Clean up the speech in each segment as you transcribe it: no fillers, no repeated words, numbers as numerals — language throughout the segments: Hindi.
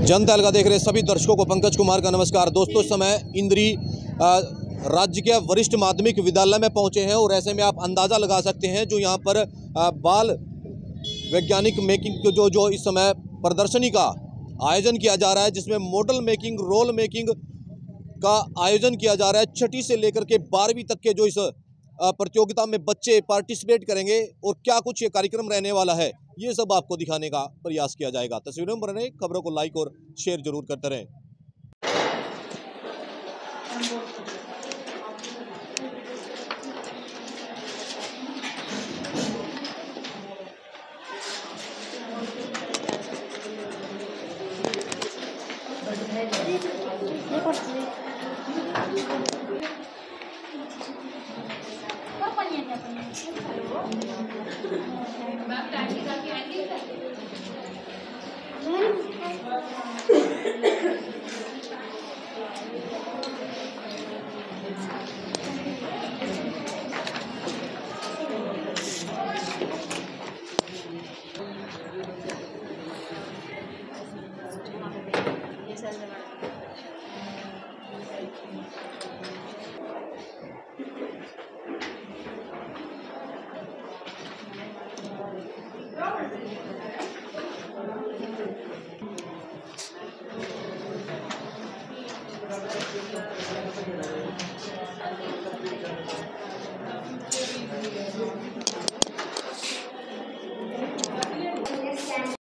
जनता अलगा देख रहे सभी दर्शकों को पंकज कुमार का नमस्कार। दोस्तों, इस समय इंद्री राज्य के वरिष्ठ माध्यमिक विद्यालय में पहुंचे हैं और ऐसे में आप अंदाज़ा लगा सकते हैं जो यहाँ पर बाल वैज्ञानिक मेकिंग जो इस समय प्रदर्शनी का आयोजन किया जा रहा है, जिसमें मॉडल मेकिंग, रोल मेकिंग का आयोजन किया जा रहा है। छठी से लेकर के 12वीं तक के जो इस प्रतियोगिता में बच्चे पार्टिसिपेट करेंगे और क्या कुछ ये कार्यक्रम रहने वाला है, ये सब आपको दिखाने का प्रयास किया जाएगा। तस्वीरों में बने खबरों को लाइक और शेयर जरूर करते रहें।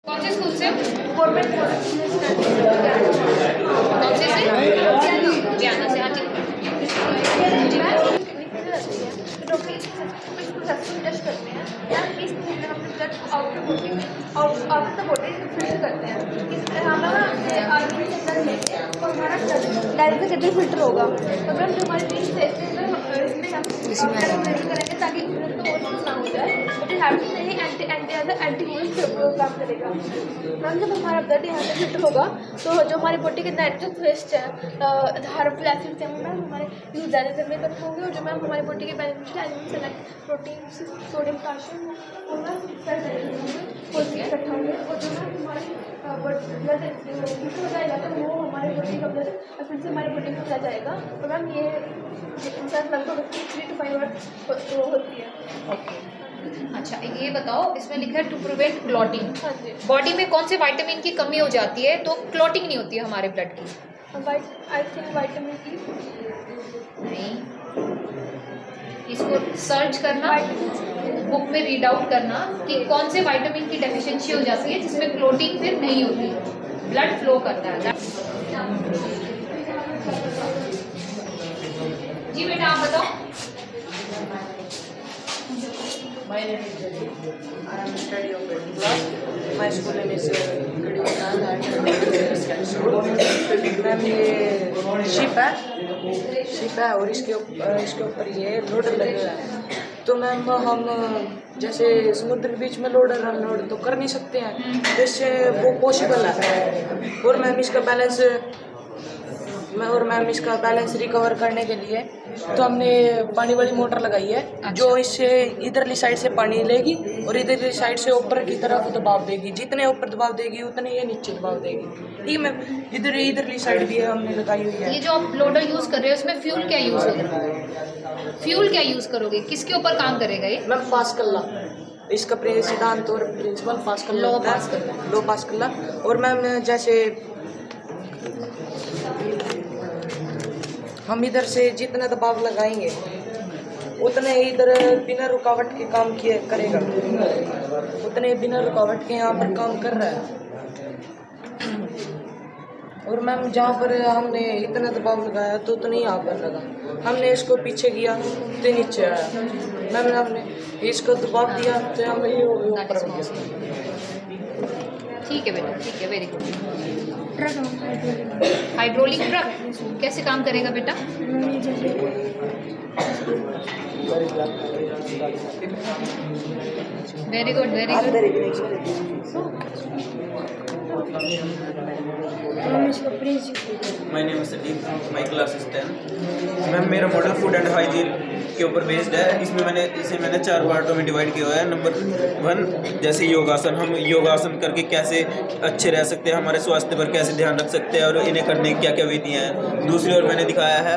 कौन से स्कूल से? कौन से ज्ञाना से? कितने फिल्टर होगा तो मैम जो हमारे बीच करेंगे ताकि ना हो जाए, एंटी काम करेगा। मैम जब हमारा ब्लड यहाँ से फिल्टर होगा तो जो हमारी बॉडी के नाइट्रोजन वेस्ट है, हार्मफुल एसिड्स हैं, मैम हमारे यूज ज़्यादा में इकट्ठा होंगे और जो मैम हमारी बॉडी के beneficial elements like protein, sodium, calcium वो मैम इकट्ठा होंगे और जो मैम हमारे ब्लड हो जाएगा तो वो हमारे बॉडी का ब्लड फिर से हमारी बॉडी में चला जाएगा। और मैम ये लगभग 3 to 5 आवर्स होती है। ओके, अच्छा ये बताओ, इसमें लिखा है टू प्रिवेंट क्लॉटिंग। हाँ जी। बॉडी में कौन से विटामिन की कमी हो जाती है तो क्लॉटिंग नहीं होती है हमारे ब्लड की? आई थिंक विटामिन की नहीं, इसको सर्च करना, बुक में रीड आउट करना कि कौन से विटामिन की डेफिशिएंसी हो जाती है जिसमें क्लॉटिंग फिर नहीं होती, ब्लड फ्लो करता है। जी बेटा आप बताओ। My name is Jadid. I am study of 8th class. My school name is ma'am ये शिप है और इसके ऊपर ये लोडर लगे हुआ है। तो मैम हम जैसे समुद्र के बीच में लोडर अनलोड तो कर नहीं सकते हैं, जैसे वो पॉसिबल है। और मैम इसका बैलेंस रिकवर करने के लिए तो हमने पानी वाली मोटर लगाई है। अच्छा। जो इससे इधरली साइड से पानी लेगी और इधरली साइड से ऊपर की तरफ दबाव देगी। जितने ऊपर दबाव देगी उतने ये नीचे दबाव देगी। ठीक है मैम, इधरली साइड भी हमने लगाई हुई है। ये जो आप लोडर यूज़ कर रहे हो इसमें फ्यूल क्या यूज़ होगा? फ्यूल क्या यूज़ करोगे? किसके ऊपर काम करेगा ये? मैम पास्कल लॉ, इसका सिद्धांत और principle Pascal law Pascal law. और मैम जैसे हम इधर से जितना दबाव लगाएंगे उतने इधर बिना रुकावट के काम करेगा, उतने बिना रुकावट के यहाँ पर काम कर रहा है। और मैम जहाँ पर हमने इतना दबाव लगाया तो उतना ही यहाँ पर लगा। हमने इसको पीछे किया तो नीचे आया। मैम हमने इसको दबाव दिया तो हमें ये ऊपर हो गया। ठीक है बेटा, ठीक है, वेरी गुड। हाइड्रोलिक ट्रक कैसे काम करेगा बेटा? Very good, very good. My name is Sadiq, my class is 10। Ma'am मेरा मॉडल फूड एंड हाइजीन के ऊपर बेस्ड है। इसमें मैंने 4 पार्टों में डिवाइड किया हुआ है। नंबर 1 जैसे योगासन, हम योगासन करके कैसे अच्छे रह सकते हैं, हमारे स्वास्थ्य पर कैसे ध्यान रख सकते हैं और इन्हें करने की क्या क्या विधियाँ हैं। दूसरी ओर मैंने दिखाया है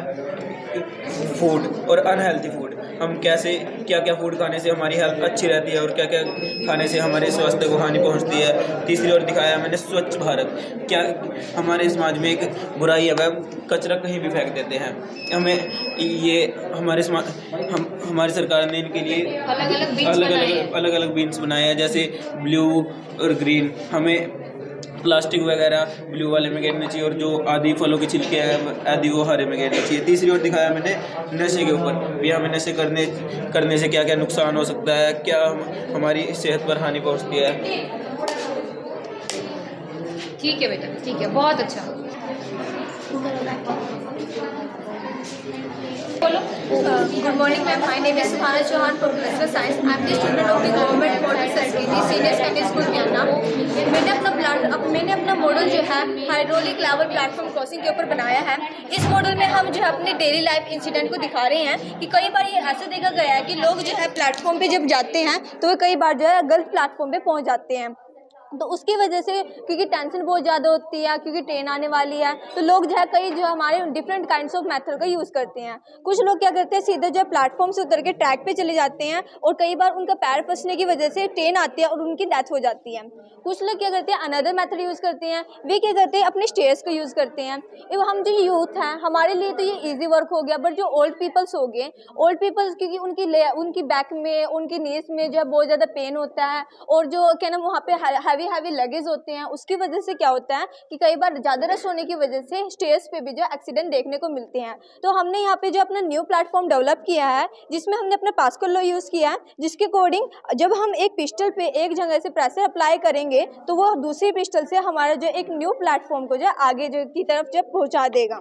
फूड और अनहेल्थी फूड, हम कैसे क्या क्या फूड खाने से हमारी हेल्थ अच्छी रहती है और क्या क्या खाने से हमारे स्वास्थ्य को हानि पहुंचती है। तीसरी ओर दिखाया मैंने स्वच्छ भारत, क्या हमारे समाज में एक बुराई है वह कचरा कहीं भी फेंक देते हैं। हमें ये हमारी सरकार ने इनके लिए अलग अलग बीन्स बनाए हैं, जैसे ब्लू और ग्रीन। हमें प्लास्टिक वगैरह ब्लू वाले में गिरने चाहिए और जो आदि फलों के छिलके हैं आदि वो हरे में गिरने चाहिए। तीसरी ओर दिखाया मैंने नशे के ऊपर भी, हमें नशे करने से क्या क्या नुकसान हो सकता है, क्या हमारी सेहत पर हानि पहुंचती है। ठीक है बेटा, ठीक है, बहुत अच्छा। बोलो। Good morning ma'am, my name is Suhana Chauhan from Physical Science. I am the student of the Government Model Secondary Senior Secondary School म्याना। मैंने अपना मॉडल जो है हाइड्रोलिक लेवल प्लेटफॉर्म क्रॉसिंग के ऊपर बनाया है। इस मॉडल में हम जो है अपने डेली लाइफ इंसिडेंट को दिखा रहे हैं कि कई बार ये ऐसे देखा गया है कि लोग जो है प्लेटफॉर्म पे जब जाते हैं तो वे कई बार जो है गलत प्लेटफॉर्म पे पहुंच जाते हैं। तो उसकी वजह से क्योंकि टेंशन बहुत ज़्यादा होती है, क्योंकि ट्रेन आने वाली है, तो लोग जो है कई जो हमारे डिफरेंट काइंड्स ऑफ मेथड का यूज़ करते हैं। कुछ लोग क्या करते हैं, सीधे जो है प्लेटफॉर्म से उतर के ट्रैक पे चले जाते हैं और कई बार उनका पैर फंसने की वजह से ट्रेन आती है और उनकी डेथ हो जाती है। कुछ लोग क्या करते हैं, अनदर मेथड यूज़ करते हैं, वे क्या करते हैं अपने स्टेयर्स को यूज़ करते हैं। एवं हम जो यूथ हैं हमारे लिए तो ये ईजी वर्क हो गया, बट जो ओल्ड पीपल्स हो गए, ओल्ड पीपल्स क्योंकि उनकी बैक में, उनकी नीज में जो है बहुत ज़्यादा पेन होता है और जो क्या नाम वहाँ पे हैवी लगेज होते हैं, उसकी वजह से क्या होता है कि कई बार ज़्यादा रश होने की वजह से स्टेयर्स पे भी जो एक्सीडेंट देखने को मिलते हैं। तो हमने यहाँ पे जो अपना न्यू प्लेटफॉर्म डेवलप किया है जिसमें हमने अपना पास्कल लॉ यूज़ किया है, जिसके अकॉर्डिंग जब हम एक पिस्टल पे एक जगह से प्रेशर अप्लाई करेंगे तो वो दूसरी पिस्टल से हमारा जो एक न्यू प्लेटफॉर्म को जो आगे जो की तरफ जब पहुँचा देगा।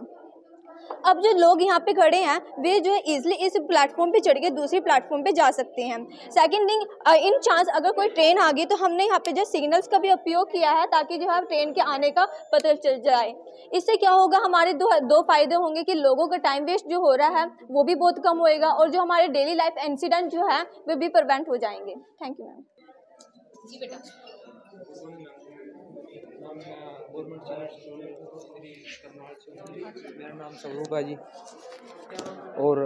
अब जो लोग यहाँ पे खड़े हैं वे जो है इजीली इस प्लेटफॉर्म पे चढ़ के दूसरी प्लेटफॉर्म पे जा सकते हैं। सेकंड थिंग, इन चांस अगर कोई ट्रेन आ गई तो हमने यहाँ पे जो सिग्नल्स का भी उपयोग किया है ताकि जो है ट्रेन के आने का पता चल जाए। इससे क्या होगा, हमारे दो फायदे होंगे कि लोगों का टाइम वेस्ट जो हो रहा है वो भी बहुत कम होएगा और जो हमारे डेली लाइफ इंसिडेंट जो है वे भी प्रिवेंट हो जाएंगे। Thank you ma'am. जी बेटा। मेरा नाम स्वरूप है जी। और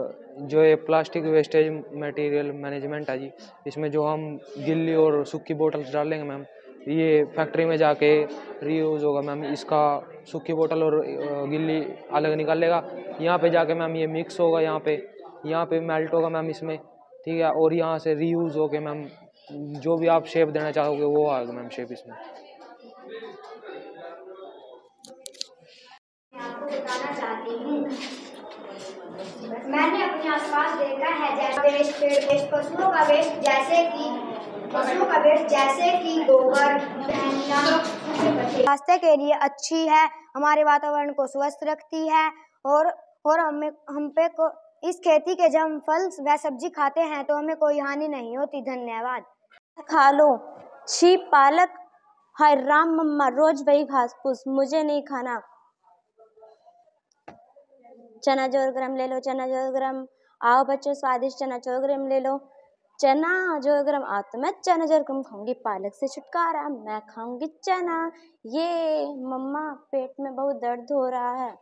जो ये प्लास्टिक वेस्टेज मटेरियल मैनेजमेंट है जी, इसमें जो हम गिल्ली और सूखी बोतल डालेंगे मैम, ये फैक्ट्री में जाके रीयूज़ होगा मैम। इसका सूखी बोतल और गिल्ली अलग निकाल लेगा, यहाँ पे जाके मैम ये मिक्स होगा, यहाँ पे मेल्ट होगा मैम इसमें, ठीक है। और यहाँ से रीयूज़ हो के मैम जो भी आप शेप देना चाहोगे वो आएगा मैम शेप इसमें। आपको बताना चाहती हूँ, मैंने अपने आसपास देखा है जैसे वेस्ट, पेड़ वेस्ट, पशुओं का वेस्ट जैसे कि गोबर स्वास्थ्य के लिए अच्छी है, हमारे वातावरण को स्वस्थ रखती है और हम पे इस खेती के जब हम फल व सब्जी खाते हैं तो हमें कोई हानि नहीं होती। धन्यवाद। खा लो, छी पालक, हाय राम मम्मा रोज वही घास फूस, मुझे नहीं खाना। चना 2 ग्राम ले लो, चना 2 ग्राम। आओ बच्चों स्वादिष्ट चना 2 ग्राम ले लो, चना 2 ग्राम। आओ तो मैं चना 2 ग्राम खाऊंगी, पालक से छुटकारा, मैं खाऊंगी चना। ये मम्मा पेट में बहुत दर्द हो रहा है,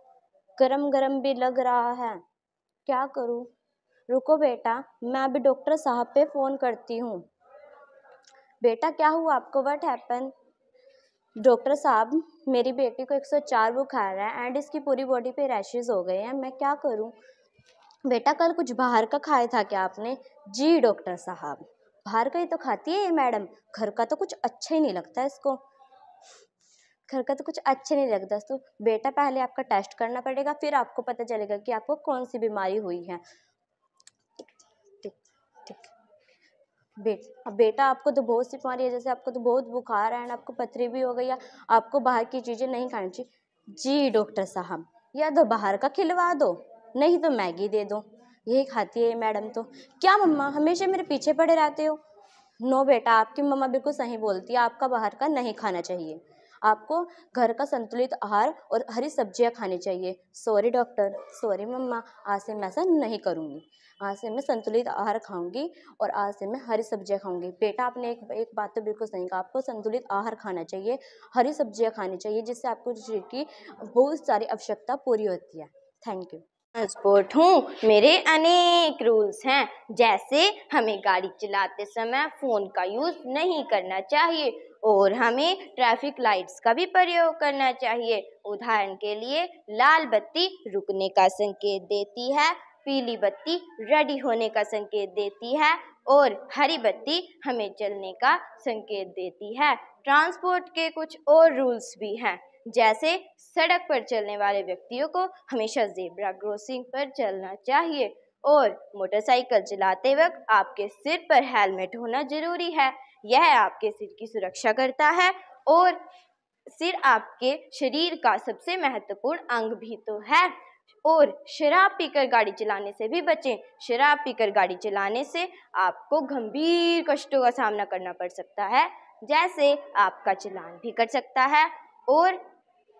गरम गरम भी लग रहा है, क्या करूं? रुको बेटा, मैं अभी डॉक्टर साहब पे फ़ोन करती हूँ। बेटा क्या हुआ आपको, व्हाट हैपन? डॉक्टर साहब मेरी बेटी को 104 बुखार है एंड इसकी पूरी बॉडी पे रैशेस हो गए हैं, मैं क्या करूं? बेटा कल कुछ बाहर का खाया था क्या आपने? जी डॉक्टर साहब, बाहर का ही तो खाती है ये मैडम, घर का तो कुछ अच्छा ही नहीं लगता इसको, घर का तो कुछ अच्छा नहीं लगता। तो बेटा पहले आपका टेस्ट करना पड़ेगा, फिर आपको पता चलेगा कि आपको कौन सी बीमारी हुई है। बेटा आपको तो बहुत सी बीमारी है, जैसे आपको तो बहुत बुखार है एंड आपको पथरी भी हो गई है, आपको बाहर की चीज़ें नहीं खानी चाहिए। जी डॉक्टर साहब, या तो बाहर का खिलवा दो, नहीं तो मैगी दे दो, यही खाती है मैडम तो। क्या मम्मा हमेशा मेरे पीछे पड़े रहते हो? नो बेटा, आपकी मम्मा बिल्कुल सही बोलती है, आपका बाहर का नहीं खाना चाहिए। आपको घर का संतुलित आहार और हरी सब्जियां खानी चाहिए। सॉरी डॉक्टर, सॉरी मम्मा, आज से मैं ऐसा नहीं करूँगी। आज से मैं संतुलित आहार खाऊंगी और आज से मैं हरी सब्जियां खाऊंगी। बेटा आपने एक बात तो बिल्कुल सही कहा, आपको संतुलित आहार खाना चाहिए, हरी सब्जियां खानी चाहिए, जिससे आपको शरीर की बहुत सारी आवश्यकता पूरी होती है। Thank you. ट्रांसपोर्ट हूँ, मेरे अनेक रूल्स हैं, जैसे हमें गाड़ी चलाते समय फ़ोन का यूज़ नहीं करना चाहिए और हमें ट्रैफिक लाइट्स का भी प्रयोग करना चाहिए। उदाहरण के लिए लाल बत्ती रुकने का संकेत देती है, पीली बत्ती रेडी होने का संकेत देती है और हरी बत्ती हमें चलने का संकेत देती है। ट्रांसपोर्ट के कुछ और रूल्स भी हैं, जैसे सड़क पर चलने वाले व्यक्तियों को हमेशा ज़ेब्रा क्रॉसिंग पर चलना चाहिए और मोटरसाइकिल चलाते वक्त आपके सिर पर हेलमेट होना ज़रूरी है। यह आपके सिर की सुरक्षा करता है और सिर आपके शरीर का सबसे महत्वपूर्ण अंग भी तो है। और शराब पीकर गाड़ी चलाने से भी बचें। शराब पीकर गाड़ी चलाने से आपको गंभीर कष्टों का सामना करना पड़ सकता है, जैसे आपका चालान भी कट सकता है और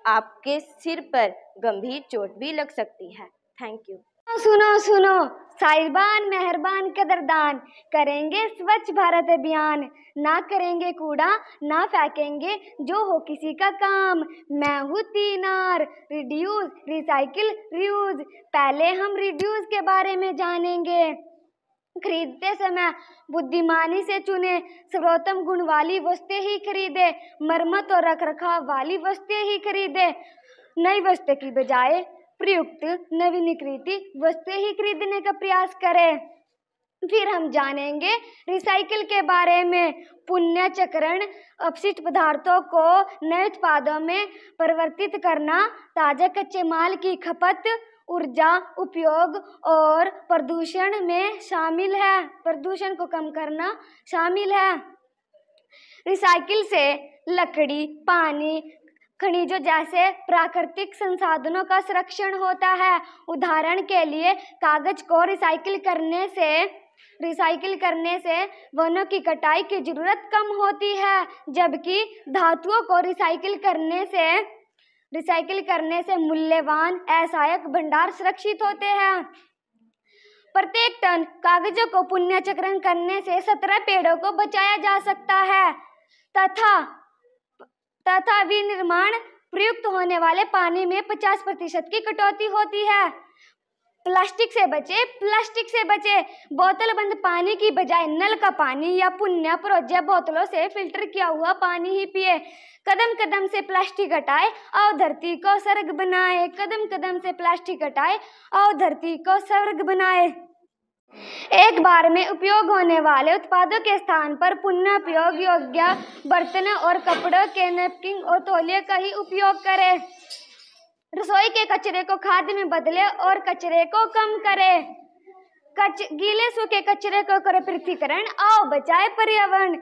आपके सिर पर गंभीर चोट भी लग सकती है। Thank you. सुनो सुनो, साहिबान मेहरबान कदरदान, करेंगे स्वच्छ भारत अभियान, ना करेंगे कूड़ा ना फेंकेंगे जो हो किसी का काम। मैं हूँ तीनार, रिड्यूस रिसाइकिल रियूज। पहले हम रिड्यूस के बारे में जानेंगे। खरीदते समय बुद्धिमानी से चुने, सर्वोत्तम गुण वाली वस्तुएं ही खरीदे, मरम्मत और रखरखाव वाली वस्तुएं ही खरीदे। नई वस्तु की बजाय प्रयुक्त नवीनीकृत वस्तुएं ही खरीदने का प्रयास करें। फिर हम जानेंगे रिसाइकिल के बारे में। पुण्य चक्रण, अपशिष्ट पदार्थों को नए उत्पादों में परिवर्तित करना, ताजा कच्चे माल की खपत, ऊर्जा उपयोग और प्रदूषण में शामिल है। प्रदूषण को कम करना शामिल है। रिसाइकिल से लकड़ी, पानी, खनिजों जैसे प्राकृतिक संसाधनों का संरक्षण होता है। उदाहरण के लिए कागज को रिसाइकिल करने से वनों की कटाई की जरूरत कम होती है, जबकि धातुओं को रिसाइकिल करने से मूल्यवान असहायक भंडार सुरक्षित होते हैं। प्रत्येक टन कागजों को पुनर्चक्रण करने से 17 पेड़ों को बचाया जा सकता है तथा विनिर्माण प्रयुक्त होने वाले पानी में 50% की कटौती होती है। प्लास्टिक से बचे। बोतल बंद पानी की बजाय नल का पानी या पुण्य प्रोज्य बोतलों से फिल्टर किया हुआ पानी ही पिए। कदम कदम से प्लास्टिक हटाए और धरती को स्वर्ग बनाए। कदम कदम से प्लास्टिक हटाए और धरती को स्वर्ग बनाए। एक बार में उपयोग होने वाले उत्पादों के स्थान पर पुनः उपयोग योग्य बर्तनों और कपड़ों के नैपकिन और तौलिए का ही उपयोग करें। रसोई के कचरे को खाद्य में बदले और कचरे को कम करें। गीले सूखे कचरे को करे पृथक्करण और बचाए पर्यावरण।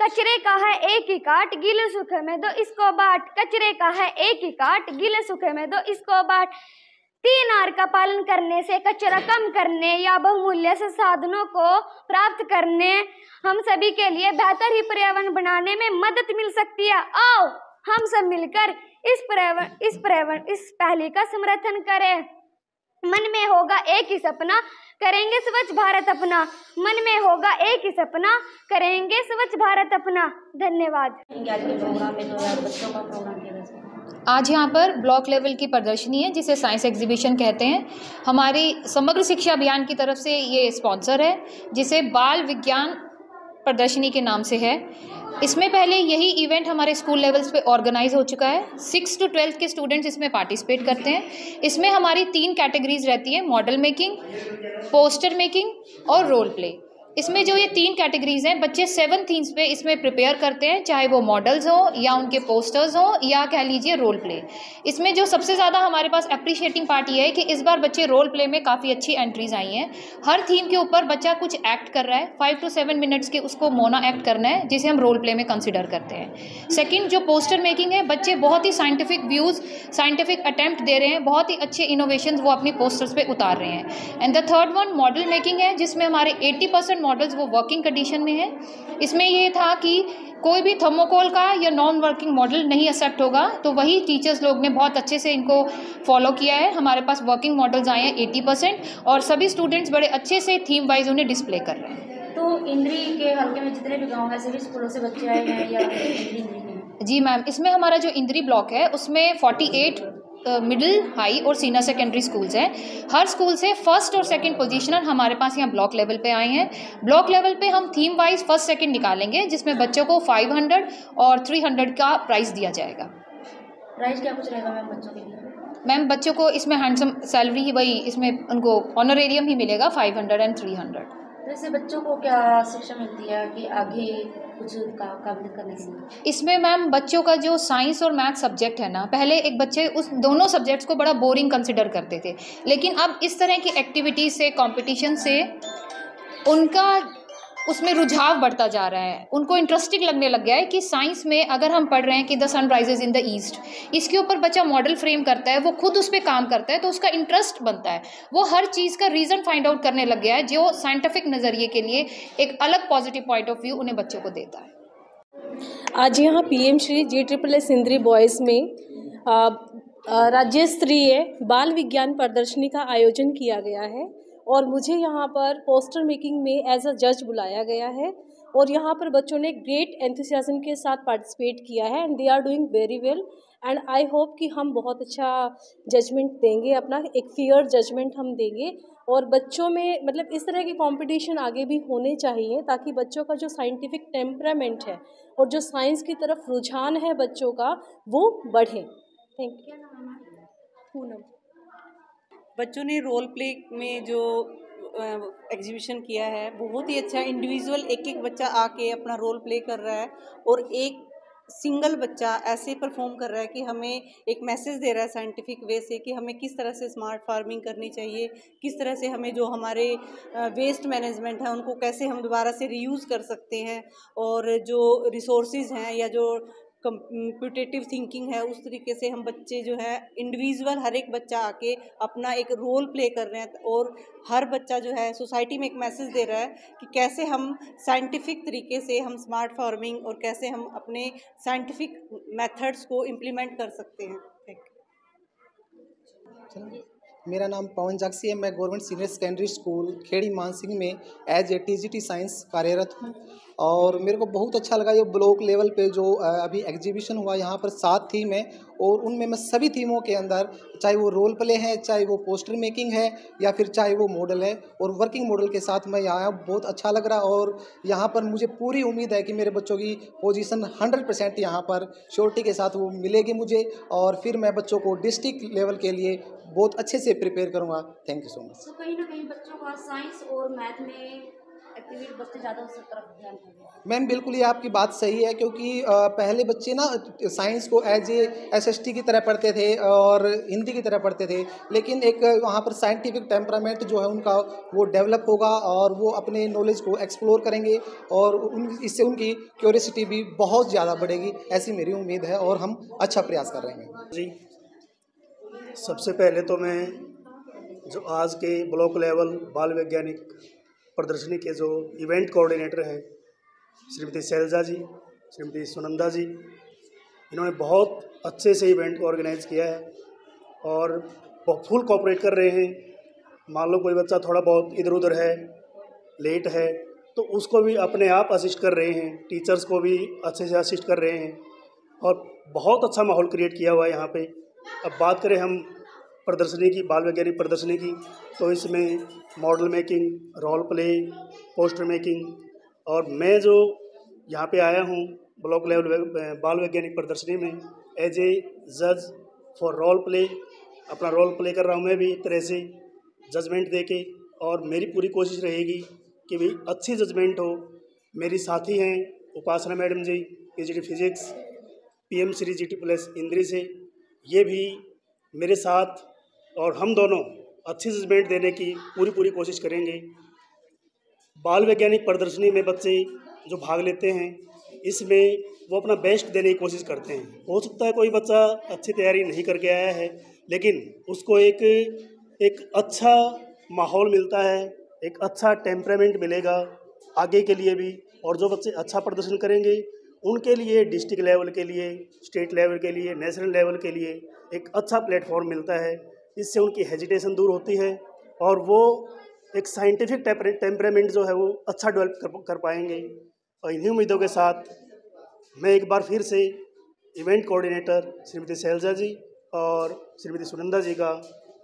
कचरे का है एक ही काट, गीले सूखे में दो इसको बांट। कचरे का है एक ही काट, गीले सूखे में दो इसको बांट। 3R का पालन करने से कचरा कम करने या बहुमूल्य संसाधनों को प्राप्त करने हम सभी के लिए बेहतर ही पर्यावरण बनाने में मदद मिल सकती है। आओ हम सब मिलकर इस पहली का समर्थन करें। मन में होगा एक ही सपना, करेंगे स्वच्छ भारत अपना। मन में होगा एक ही सपना, करेंगे स्वच्छ भारत अपना। धन्यवाद। आज यहाँ पर ब्लॉक लेवल की प्रदर्शनी है, जिसे साइंस एग्जीबिशन कहते हैं। हमारी समग्र शिक्षा अभियान की तरफ से ये स्पॉन्सर है, जिसे बाल विज्ञान प्रदर्शनी के नाम से है। इसमें पहले यही इवेंट हमारे स्कूल लेवल्स पे ऑर्गेनाइज हो चुका है। 6 to 12 के स्टूडेंट्स इसमें पार्टिसिपेट करते हैं। इसमें हमारी 3 कैटेगरीज रहती हैं, मॉडल मेकिंग, पोस्टर मेकिंग और रोल प्ले। इसमें जो ये 3 कैटेगरीज हैं, बच्चे 7 थीम्स पे इसमें प्रिपेयर करते हैं, चाहे वो मॉडल्स हों या उनके पोस्टर्स हों या कह लीजिए रोल प्ले। इसमें जो सबसे ज़्यादा हमारे पास अप्रिशिएटिंग पार्ट ये है कि इस बार बच्चे रोल प्ले में काफ़ी अच्छी एंट्रीज आई हैं। हर थीम के ऊपर बच्चा कुछ एक्ट कर रहा है, 5 to 7 मिनट्स के उसको मोना एक्ट करना है, जिसे हम रोल प्ले में कंसिडर करते हैं। सेकेंड जो पोस्टर मेकिंग है, बच्चे बहुत ही साइंटिफिक व्यूज़, साइंटिफिक अटैम्प्ट दे रहे हैं, बहुत ही अच्छे इनोवेशंस वो अपनी पोस्टर्स पे उतार रहे हैं। And the third one model making है, जिसमें हमारे 80% मॉडल्स वो वर्किंग कंडीशन में है। इसमें ये था कि कोई भी थर्मोकोल का या नॉन वर्किंग मॉडल नहीं एक्सेप्ट होगा, तो वही टीचर्स लोग ने बहुत अच्छे से इनको फॉलो किया है। हमारे पास वर्किंग मॉडल्स आए हैं 80% और सभी स्टूडेंट्स बड़े अच्छे से थीम वाइज उन्हें डिस्प्ले कर रहे हैं। तो इंद्री के हल्के में जितने भी गाँव हैं सभी स्कूलों से बच्चे आए हैं या इंद्री में? जी मैम, इसमें हमारा जो इंद्री ब्लॉक है उसमें 48 मिडिल, हाई और सीनियर सेकेंडरी स्कूल्स हैं। हर स्कूल से फर्स्ट और सेकंड पोजीशनर हमारे पास यहाँ ब्लॉक लेवल पे आए हैं। ब्लॉक लेवल पे हम थीम वाइज फर्स्ट सेकंड निकालेंगे, जिसमें बच्चों को 500 और 300 का प्राइस दिया जाएगा। प्राइस क्या कुछ रहेगा मैम बच्चों के लिए? मैम बच्चों को इसमें हैंडसम सैलरी ही वही, इसमें उनको ऑनरेरियम ही मिलेगा 500 एंड 300। तो इससे बच्चों को क्या शिक्षा मिलती है कि आगे कुछ काबिल करने के लिए? इसमें मैम बच्चों का जो साइंस और मैथ सब्जेक्ट है ना, पहले एक बच्चे उस दोनों सब्जेक्ट्स को बड़ा बोरिंग कंसिडर करते थे, लेकिन अब इस तरह की एक्टिविटीज से, कंपटीशन से उनका उसमें रुझाव बढ़ता जा रहा है। उनको इंटरेस्टिंग लगने लग गया है कि साइंस में अगर हम पढ़ रहे हैं कि the sun rises in the east, इसके ऊपर बच्चा मॉडल फ्रेम करता है, वो खुद उस पर काम करता है, तो उसका इंटरेस्ट बनता है। वो हर चीज़ का रीज़न फाइंड आउट करने लग गया है, जो साइंटिफिक नज़रिए के लिए एक अलग पॉजिटिव पॉइंट ऑफ व्यू उन्हें बच्चों को देता है। आज यहाँ पीएम श्री GSS इंद्री बॉयज़ में राज्य स्तरीय बाल विज्ञान प्रदर्शनी का आयोजन किया गया है और मुझे यहाँ पर पोस्टर मेकिंग में एज अ जज बुलाया गया है और यहाँ पर बच्चों ने ग्रेट एंथुसियाज्म के साथ पार्टिसिपेट किया है and they are doing very well and I hope कि हम बहुत अच्छा जजमेंट देंगे, अपना एक फेयर जजमेंट हम देंगे और बच्चों में मतलब इस तरह के कंपटीशन आगे भी होने चाहिए ताकि बच्चों का जो साइंटिफिक टेम्परामेंट है और जो साइंस की तरफ रुझान है बच्चों का वो बढ़े। Thank you. पूनम। बच्चों ने रोल प्ले में जो एग्जीबिशन किया है बहुत ही अच्छा, इंडिविजुअल एक एक बच्चा आके अपना रोल प्ले कर रहा है और एक सिंगल बच्चा ऐसे परफॉर्म कर रहा है कि हमें एक मैसेज दे रहा है साइंटिफिक वे से कि हमें किस तरह से स्मार्ट फार्मिंग करनी चाहिए, किस तरह से हमें जो हमारे वेस्ट मैनेजमेंट है उनको कैसे हम दोबारा से रीयूज़ कर सकते हैं और जो रिसोर्सेज हैं या जो कंप्यूटेटिव थिंकिंग है उस तरीके से हम बच्चे जो है इंडिविजुअल हर एक बच्चा आके अपना एक रोल प्ले कर रहे हैं और हर बच्चा जो है सोसाइटी में एक मैसेज दे रहा है कि कैसे हम साइंटिफिक तरीके से हम स्मार्ट फार्मिंग और कैसे हम अपने साइंटिफिक मेथड्स को इम्प्लीमेंट कर सकते हैं। मेरा नाम पवन जागसी है। मैं government senior secondary school Kheri Mansingh में एज ए TGT साइंस कार्यरत हूँ और मेरे को बहुत अच्छा लगा ये ब्लॉक लेवल पे जो अभी एग्जीबिशन हुआ। यहाँ पर 7 थीम है और उनमें मैं सभी थीमों के अंदर, चाहे वो रोल प्ले है, चाहे वो पोस्टर मेकिंग है या फिर चाहे वो मॉडल है और वर्किंग मॉडल के साथ मैं यहाँ आया, बहुत अच्छा लग रहा और यहाँ पर मुझे पूरी उम्मीद है कि मेरे बच्चों की पोजीशन 100% यहाँ पर श्योरिटी के साथ वो मिलेगी मुझे और फिर मैं बच्चों को डिस्ट्रिक्ट लेवल के लिए बहुत अच्छे से प्रिपेयर करूँगा। Thank you so much. तो कहीं ना कहीं बच्चों का साइंस और मैथ में एक्टिविटी बच्चे ज़्यादा उस तरफ ध्यान देंगे। मैम बिल्कुल ये आपकी बात सही है क्योंकि पहले बच्चे ना साइंस को एज ए SST की तरह पढ़ते थे और हिंदी की तरह पढ़ते थे, लेकिन एक वहाँ पर साइंटिफिक टेम्परामेंट जो है उनका वो डेवलप होगा और वो अपने नॉलेज को एक्सप्लोर करेंगे और इससे उनकी क्यूरियोसिटी भी बहुत ज़्यादा बढ़ेगी, ऐसी मेरी उम्मीद है और हम अच्छा प्रयास कर रहे हैं। जी, सबसे पहले तो मैं जो आज के ब्लॉक लेवल बाल वैज्ञानिक प्रदर्शनी के जो इवेंट कोऑर्डिनेटर हैं श्रीमती शैलजा जी, श्रीमती सुनंदा जी, इन्होंने बहुत अच्छे से इवेंट को ऑर्गेनाइज़ किया है और फुल कोऑपरेट कर रहे हैं। मान लो कोई बच्चा थोड़ा बहुत इधर उधर है, लेट है, तो उसको भी अपने आप असिस्ट कर रहे हैं, टीचर्स को भी अच्छे से असिस्ट कर रहे हैं और बहुत अच्छा माहौल क्रिएट किया हुआ है यहाँ पे। अब बात करें हम प्रदर्शनी की, बाल वैज्ञानिक प्रदर्शनी की, तो इसमें model making, role play, poster making और मैं जो यहाँ पे आया हूँ ब्लॉक लेवल बाल वैज्ञानिक प्रदर्शनी में एज ए जज फॉर रोल प्ले, अपना रोल प्ले कर रहा हूँ मैं भी एक तरह से जजमेंट देके और मेरी पूरी कोशिश रहेगी कि भाई अच्छी जजमेंट हो। मेरी साथी हैं उपासना मैडम जी, PGT physics, PM Shri GT+ इंद्री से, ये भी मेरे साथ और हम दोनों अच्छी जजमेंट देने की पूरी कोशिश करेंगे। बाल वैज्ञानिक प्रदर्शनी में बच्चे जो भाग लेते हैं इसमें वो अपना बेस्ट देने की कोशिश करते हैं। हो सकता है कोई बच्चा अच्छी तैयारी नहीं करके आया है, लेकिन उसको एक अच्छा माहौल मिलता है, एक अच्छा टेम्परामेंट मिलेगा आगे के लिए भी, और जो बच्चे अच्छा प्रदर्शन करेंगे उनके लिए डिस्ट्रिक्ट लेवल के लिए, स्टेट लेवल के लिए, नेशनल लेवल के लिए एक अच्छा प्लेटफॉर्म मिलता है। इससे उनकी हेजिटेशन दूर होती है और वो एक साइंटिफिक टेम्परामेंट जो है वो अच्छा डेवलप कर पाएंगे। और इन्हीं उम्मीदों के साथ मैं एक बार फिर से इवेंट कोऑर्डिनेटर श्रीमती शैलजा जी और श्रीमती सुनंदा जी का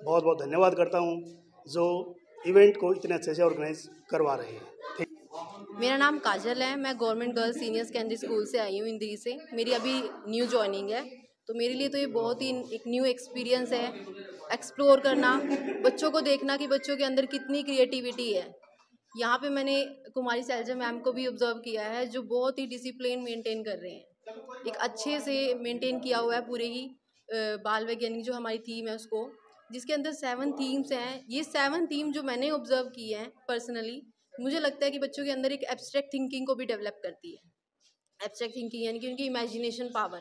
बहुत बहुत धन्यवाद करता हूँ, जो इवेंट को इतने अच्छे से ऑर्गेनाइज करवा रहे हैं। मेरा नाम काजल है, मैं government girls senior secondary school से आई हूँ इंदिरी से। मेरी अभी न्यू जॉइनिंग है, तो मेरे लिए तो ये बहुत ही एक न्यू एक्सपीरियंस है, एक्सप्लोर करना, बच्चों को देखना कि बच्चों के अंदर कितनी क्रिएटिविटी है। यहाँ पे मैंने कुमारी शैलजा मैम को भी ऑब्जर्व किया है, जो बहुत ही डिसिप्लिन मेंटेन कर रहे हैं, एक अच्छे से मेंटेन किया हुआ है पूरे ही बाल वैज्ञानिक जो हमारी थीम है उसको, जिसके अंदर 7 थीम्स हैं। ये 7 थीम जो मैंने ऑब्जर्व की हैं पर्सनली, मुझे लगता है कि बच्चों के अंदर एक एब्स्ट्रैक्ट थिंकिंग को भी डेवलप करती है। एब्स्ट्रैक्ट थिंकिंग यानी कि उनकी इमेजिनेशन पावर,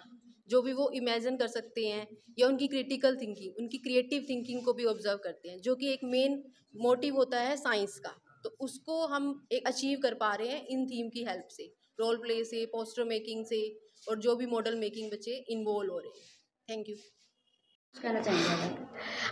जो भी वो इमेजिन कर सकते हैं, या उनकी क्रिटिकल थिंकिंग, उनकी क्रिएटिव थिंकिंग को भी ऑब्जर्व करते हैं, जो कि एक मेन मोटिव होता है साइंस का। तो उसको हम एक अचीव कर पा रहे हैं इन थीम की हेल्प से, रोल प्ले से, पोस्टर मेकिंग से, और जो भी मॉडल मेकिंग बच्चे इन्वॉल्व हो रहे हैं। Thank you. कहना चाहेंगे?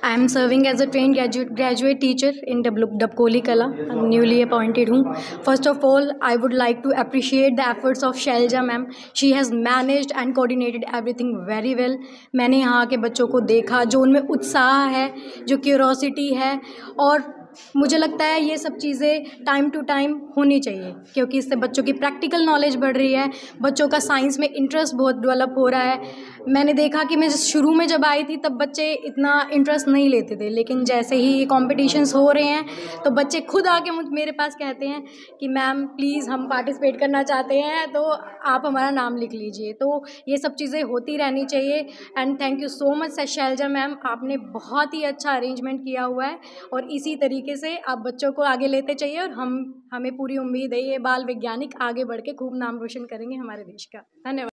I am serving as a train graduate teacher in Dabkoli Kala, newly appointed हूँ। First of all I would like to appreciate the efforts of Shailaja ma'am. She has managed and coordinated everything very well. मैंने यहाँ के बच्चों को देखा, जो उनमें उत्साह है, जो क्यूरोसिटी है, और मुझे लगता है ये सब चीज़ें टाइम टू टाइम होनी चाहिए, क्योंकि इससे बच्चों की प्रैक्टिकल नॉलेज बढ़ रही है, बच्चों का साइंस में इंटरेस्ट बहुत डेवलप हो रहा है। मैंने देखा कि मैं शुरू में जब आई थी तब बच्चे इतना इंटरेस्ट नहीं लेते थे, लेकिन जैसे ही ये कॉम्पिटिशन्स हो रहे हैं तो बच्चे खुद आके मेरे पास कहते हैं कि मैम प्लीज़ हम पार्टिसिपेट करना चाहते हैं, तो आप हमारा नाम लिख लीजिए। तो ये सब चीज़ें होती रहनी चाहिए। And thank you so much Shailja ma'am, आपने बहुत ही अच्छा अरेंजमेंट किया हुआ है, और इसी तरीके से आप बच्चों को आगे लेते चाहिए। और हमें पूरी उम्मीद है ये बाल वैज्ञानिक आगे बढ़ के खूब नाम रोशन करेंगे हमारे देश का। धन्यवाद।